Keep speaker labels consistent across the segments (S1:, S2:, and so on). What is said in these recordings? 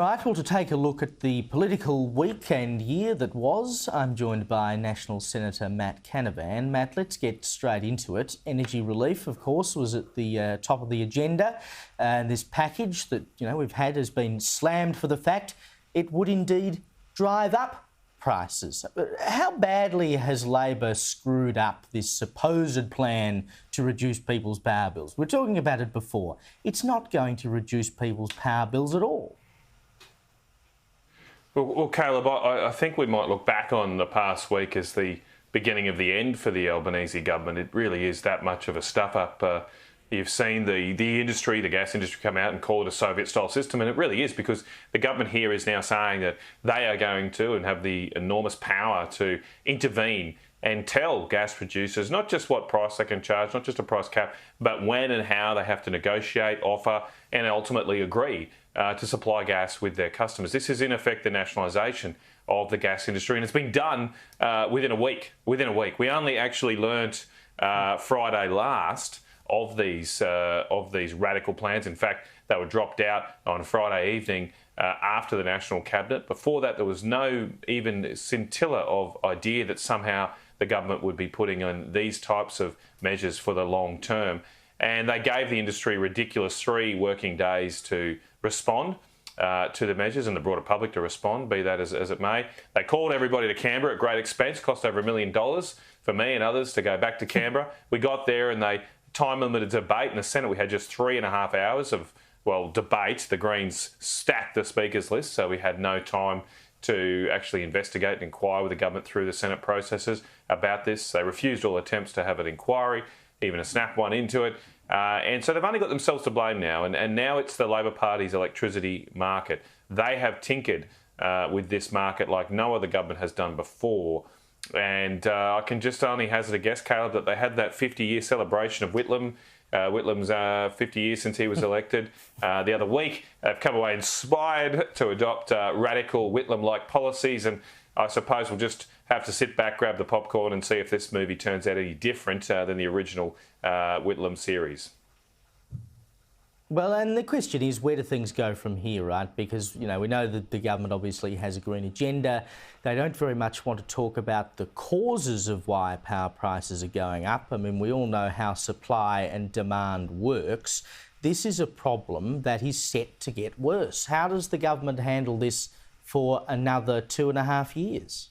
S1: Right, well, to take a look at the political week and year that was, I'm joined by National Senator Matt Canavan. Matt, let's get straight into it. Energy relief, of course, was at the top of the agenda. And this package that, we've had has been slammed for the fact it would indeed drive up prices. How badly has Labor screwed up this supposed plan to reduce people's power bills? We're talking about it before. It's not going to reduce people's power bills at all.
S2: Well, Caleb, I think we might look back on the past week as the beginning of the end for the Albanese government. It really is that much of a stuff-up. You've seen the industry, the gas industry, come out and call it a Soviet-style system, and it really is, because the government here is now saying that they are going to and have the enormous power to intervene and tell gas producers not just what price they can charge, not just a price cap, but when and how they have to negotiate, offer, and ultimately agree to supply gas with their customers. This is in effect the nationalisation of the gas industry, and it's been done within a week. We only actually learnt Friday last of these radical plans. In fact, they were dropped out on Friday evening after the National Cabinet. Before that, there was no even scintilla of idea that somehow the government would be putting on these types of measures for the long term. And they gave the industry ridiculous 3 working days to respond to the measures, and the broader public to respond, be that as it may. They called everybody to Canberra at great expense, cost over $1 million for me and others to go back to Canberra. We got there and they time-limited debate. In the Senate, we had just 3.5 hours of, debate. The Greens stacked the Speaker's list, so we had no time to actually investigate and inquire with the government through the Senate processes about this. They refused all attempts to have an inquiry, even a snap one into it. And so they've only got themselves to blame now. And now it's the Labor Party's electricity market. They have tinkered with this market like no other government has done before. And I can just only hazard a guess, Caleb, that they had that 50-year celebration of Whitlam. Whitlam's 50 years since he was elected. The other week, they've come away inspired to adopt radical Whitlam-like policies. And I suppose we'll just have to sit back, grab the popcorn and see if this movie turns out any different than the original Whitlam series.
S1: Well, and the question is, where do things go from here, right? Because, we know that the government obviously has a green agenda. They don't very much want to talk about the causes of why power prices are going up. I mean, we all know how supply and demand works. This is a problem that is set to get worse. How does the government handle this for another 2.5 years?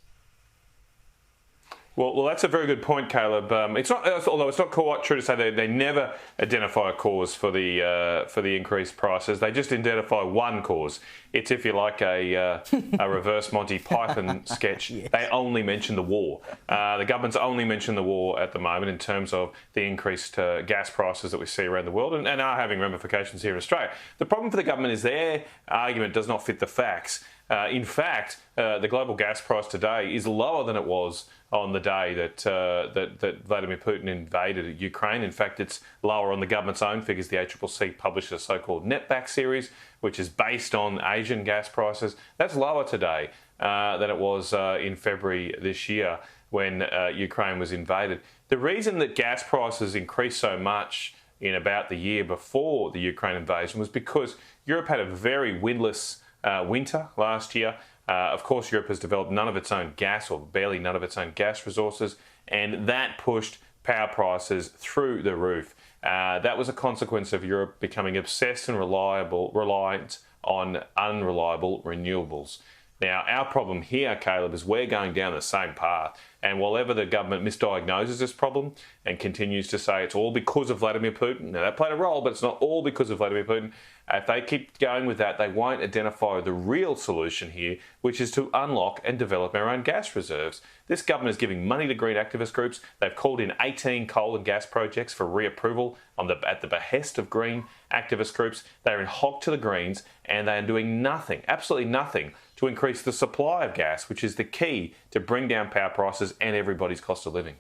S2: Well, that's a very good point, Caleb. It's not, although it's not quite true to say they never identify a cause for the increased prices. They just identify one cause. It's, if you like, a reverse Monty Python sketch. Yes. They only mention the war. The government's only mentioned the war at the moment in terms of the increased gas prices that we see around the world and are having ramifications here in Australia. The problem for the government is their argument does not fit the facts. In fact, the global gas price today is lower than it was on the day that Vladimir Putin invaded Ukraine. In fact, it's lower on the government's own figures. The ACCC published a so-called netback series, which is based on Asian gas prices. That's lower today than it was in February this year when Ukraine was invaded. The reason that gas prices increased so much in about the year before the Ukraine invasion was because Europe had a very windless winter last year. Of course, Europe has developed none of its own gas, or barely none of its own gas resources, and that pushed power prices through the roof. That was a consequence of Europe becoming obsessed and reliant on unreliable renewables. Now, our problem here, Caleb, is we're going down the same path. And while ever the government misdiagnoses this problem and continues to say it's all because of Vladimir Putin, now that played a role, but it's not all because of Vladimir Putin. If they keep going with that, they won't identify the real solution here, which is to unlock and develop our own gas reserves. This government is giving money to green activist groups. They've called in 18 coal and gas projects for reapproval at the behest of green activist groups. They're in hock to the Greens, and they are doing nothing, absolutely nothing, to increase the supply of gas, which is the key to bring down power prices and everybody's cost of living.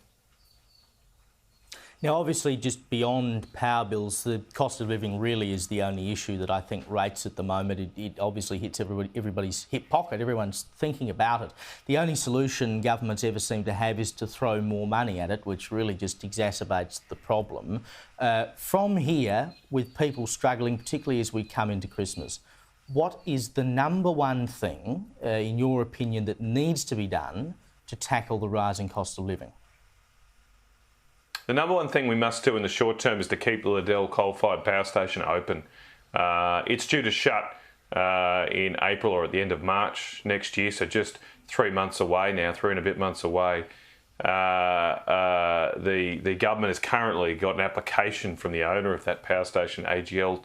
S1: Now, obviously, just beyond power bills, the cost of living really is the only issue that I think rates at the moment. It obviously hits everybody's hip pocket. Everyone's thinking about it. The only solution governments ever seem to have is to throw more money at it, which really just exacerbates the problem. From here, with people struggling, particularly as we come into Christmas, what is the number one thing, in your opinion, that needs to be done to tackle the rising cost of living?
S2: The number one thing we must do in the short term is to keep the Liddell coal-fired power station open. It's due to shut in April or at the end of March next year, so just 3 months away now, 3 and a bit months away. The government has currently got an application from the owner of that power station, AGL,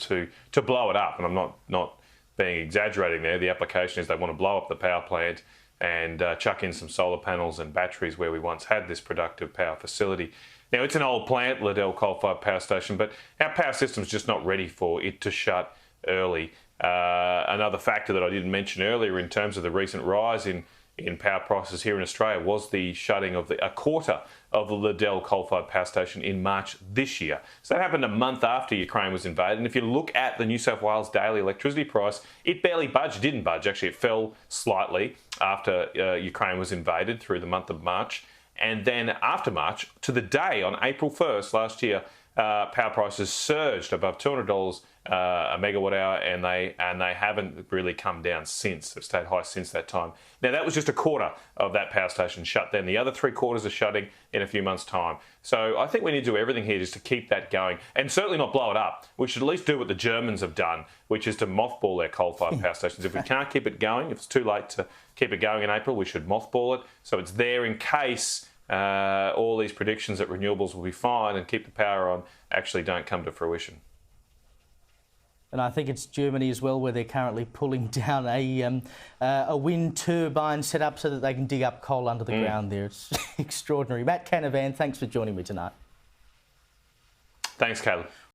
S2: to blow it up. And I'm not being exaggerating there. The application is they want to blow up the power plant and chuck in some solar panels and batteries where we once had this productive power facility. Now, it's an old plant, Liddell coal-fired power station, but our power system's just not ready for it to shut early. Another factor that I didn't mention earlier in terms of the recent rise in power prices here in Australia was the shutting of a quarter of the Liddell coal-fired power station in March this year. So that happened a month after Ukraine was invaded. And if you look at the New South Wales daily electricity price, it barely budged, didn't budge. Actually, it fell slightly after Ukraine was invaded through the month of March. And then after March, to the day on April 1st last year, power prices surged above $200 a megawatt hour, and they haven't really come down since. They've stayed high since that time. Now, that was just a quarter of that power station shut then. The other 3/4 are shutting in a few months' time. So I think we need to do everything here just to keep that going and certainly not blow it up. We should at least do what the Germans have done, which is to mothball their coal-fired power stations. If we can't keep it going, if it's too late to keep it going in April, we should mothball it so it's there in case all these predictions that renewables will be fine and keep the power on actually don't come to fruition.
S1: And I think it's Germany as well, where they're currently pulling down a wind turbine set up so that they can dig up coal under the ground there. It's extraordinary. Matt Canavan, thanks for joining me tonight.
S2: Thanks, Caleb.